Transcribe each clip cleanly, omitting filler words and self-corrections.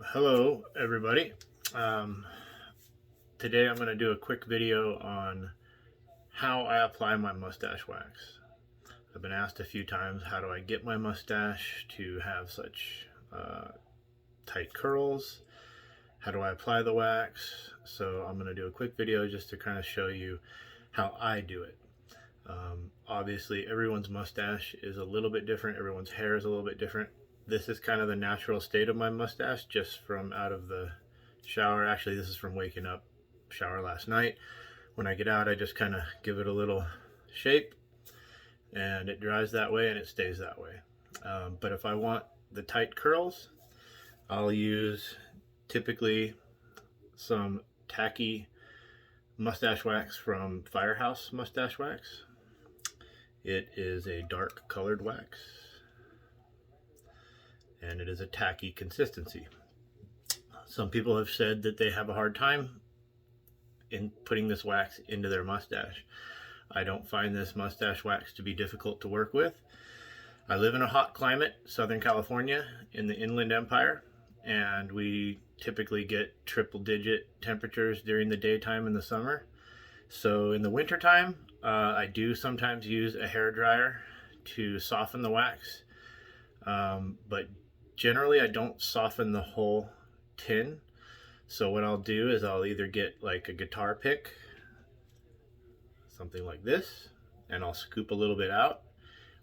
Hello everybody. Um, Today I'm going to do a quick video on how I apply my mustache wax. I've been asked a few times, how do I get my mustache to have such tight curls? How do I apply the wax? So I'm going to do a quick video just to kind of show you how I do it. Obviously everyone's mustache is a little bit different, everyone's hair is a little bit different. This is kind of the natural state of my mustache just from out of the shower. Actually, this is from waking up, shower last night. When I get out, I just kind of give it a little shape and it dries that way and it stays that way. But if I want the tight curls, I'll use typically some tacky mustache wax from Firehouse Mustache Wax. It is a dark colored wax and it is a tacky consistency. Some people have said that they have a hard time in putting this wax into their mustache. I don't find this mustache wax to be difficult to work with. I live in a hot climate, Southern California, in the Inland Empire, and we typically get triple-digit temperatures during the daytime in the summer. So in the wintertime, I do sometimes use a hair dryer to soften the wax, but generally I don't soften the whole tin. So what I'll do is I'll either get like a guitar pick, something like this, and I'll scoop a little bit out.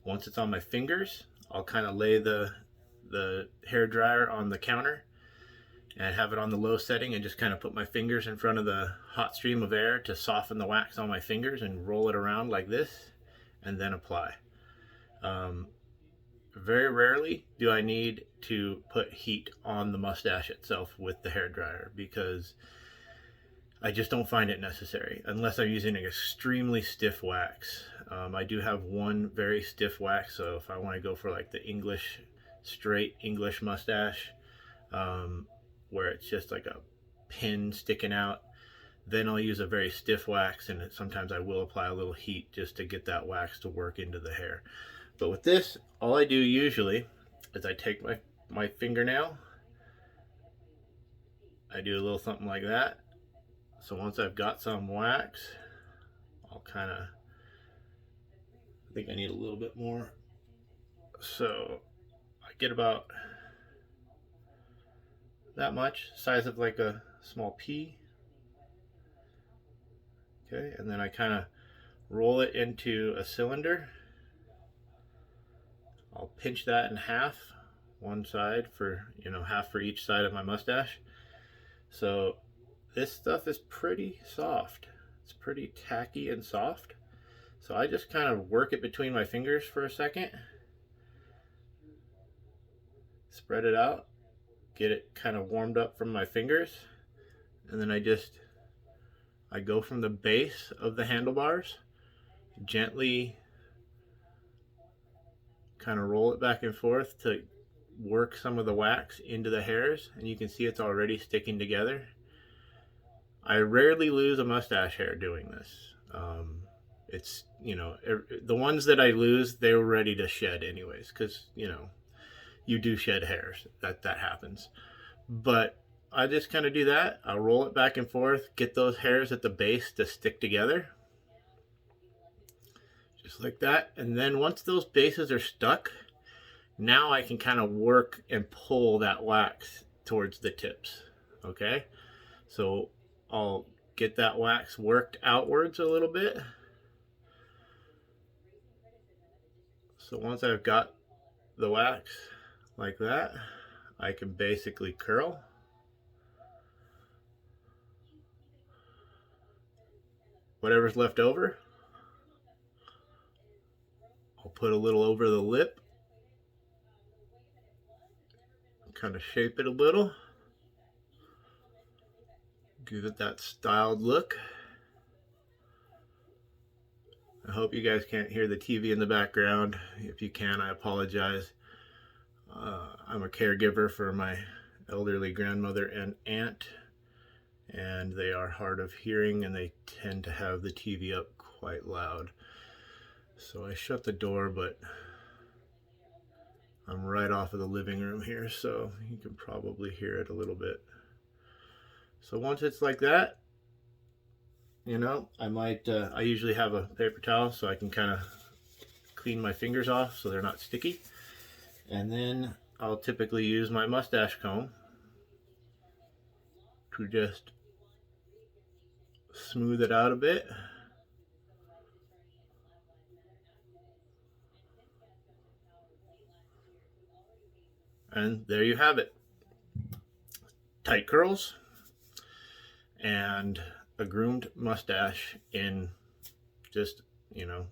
Once it's on my fingers, I'll kind of lay the hair dryer on the counter and have it on the low setting and just kind of put my fingers in front of the hot stream of air to soften the wax on my fingers and roll it around like this and then apply. Very rarely do I need to put heat on the mustache itself with the hair dryer because I just don't find it necessary unless I'm using an extremely stiff wax. I do have one very stiff wax, so if I want to go for like the English, straight English mustache, where it's just like a pin sticking out, then I'll use a very stiff wax, and sometimes I will apply a little heat just to get that wax to work into the hair. But with this, all I do usually is I take my fingernail, I do a little something like that. So once I've got some wax, I'll kind of, I think I need a little bit more. So I get about that much, size of like a small pea. Okay, and then I kind of roll it into a cylinder. I'll pinch that in half, one side for, half for each side of my mustache. So this stuff is pretty soft. It's pretty tacky and soft. So I just kind of work it between my fingers for a second. Spread it out, get it kind of warmed up from my fingers, and then I go from the base of the handlebars, gently kind of roll it back and forth to work some of the wax into the hairs, and you can see it's already sticking together. I rarely lose a mustache hair doing this. It's, the ones that I lose, they were ready to shed anyways, because, you do shed hairs. That happens. But I just kind of do that. I'll roll it back and forth, get those hairs at the base to stick together. Just like that. And then once those bases are stuck, now I can kind of work and pull that wax towards the tips. Okay? So I'll get that wax worked outwards a little bit. So once I've got the wax like that, I can basically curl. Whatever's left over, I'll put a little over the lip, kind of shape it a little, give it that styled look. I hope you guys can't hear the TV in the background. If you can, I apologize. I'm a caregiver for my elderly grandmother and aunt, and they are hard of hearing and they tend to have the TV up quite loud. So I shut the door, but I'm right off of the living room here, so you can probably hear it a little bit. So once it's like that, you know, I usually have a paper towel so I can kind of clean my fingers off so they're not sticky. And then I'll typically use my mustache comb to just smooth it out a bit. And there you have it. Tight curls and a groomed mustache in just, you know,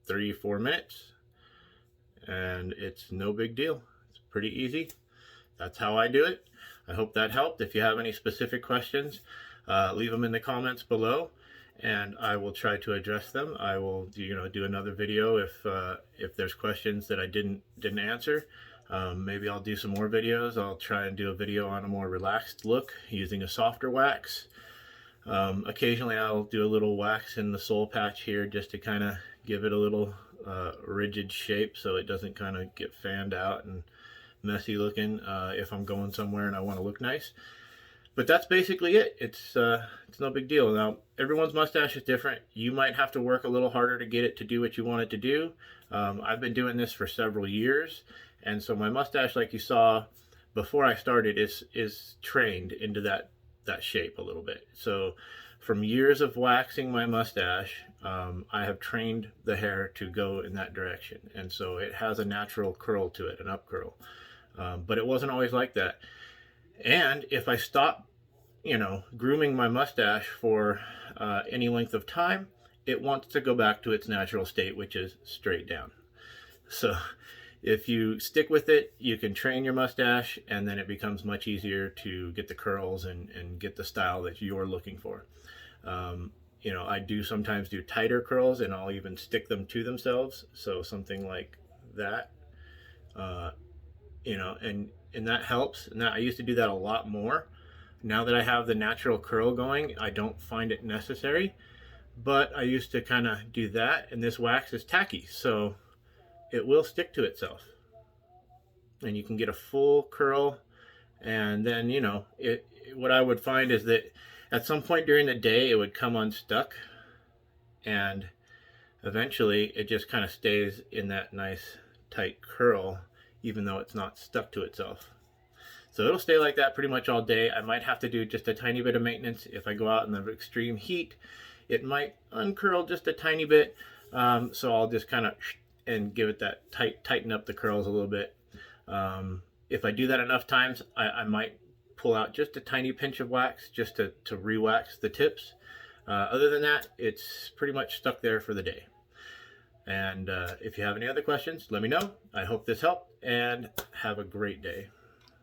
3-4 minutes. And it's no big deal. It's pretty easy. That's how I do it. I hope that helped. If you have any specific questions, leave them in the comments below, and I will try to address them. I will, do another video if there's questions that I didn't answer. Maybe I'll do some more videos. I'll try and do a video on a more relaxed look using a softer wax. Occasionally I'll do a little wax in the soul patch here just to kind of give it a little rigid shape so it doesn't kind of get fanned out and messy looking if I'm going somewhere and I want to look nice. But that's basically it. It's no big deal. Now, everyone's mustache is different. You might have to work a little harder to get it to do what you want it to do. I've been doing this for several years, and so my mustache, like you saw before I started, is trained into that shape a little bit. So from years of waxing my mustache, I have trained the hair to go in that direction, and so it has a natural curl to it, an up curl. But it wasn't always like that. And if I stop, grooming my mustache for any length of time, it wants to go back to its natural state, which is straight down. So if you stick with it, you can train your mustache, and then it becomes much easier to get the curls and get the style that you're looking for. I do sometimes do tighter curls, and I'll even stick them to themselves. So something like that, and that helps. And I used to do that a lot more. Now that I have the natural curl going, I don't find it necessary, but I used to kind of do that. And this wax is tacky, so it will stick to itself, and you can get a full curl. And then, what I would find is that at some point during the day, it would come unstuck, and eventually it just kind of stays in that nice tight curl, even though it's not stuck to itself. So it'll stay like that pretty much all day. I might have to do just a tiny bit of maintenance. If I go out in the extreme heat, it might uncurl just a tiny bit. So I'll just kind of and give it that tighten up the curls a little bit. If I do that enough times, I might pull out just a tiny pinch of wax just to re-wax the tips. Other than that, it's pretty much stuck there for the day. And if you have any other questions, let me know. I hope this helped, and have a great day.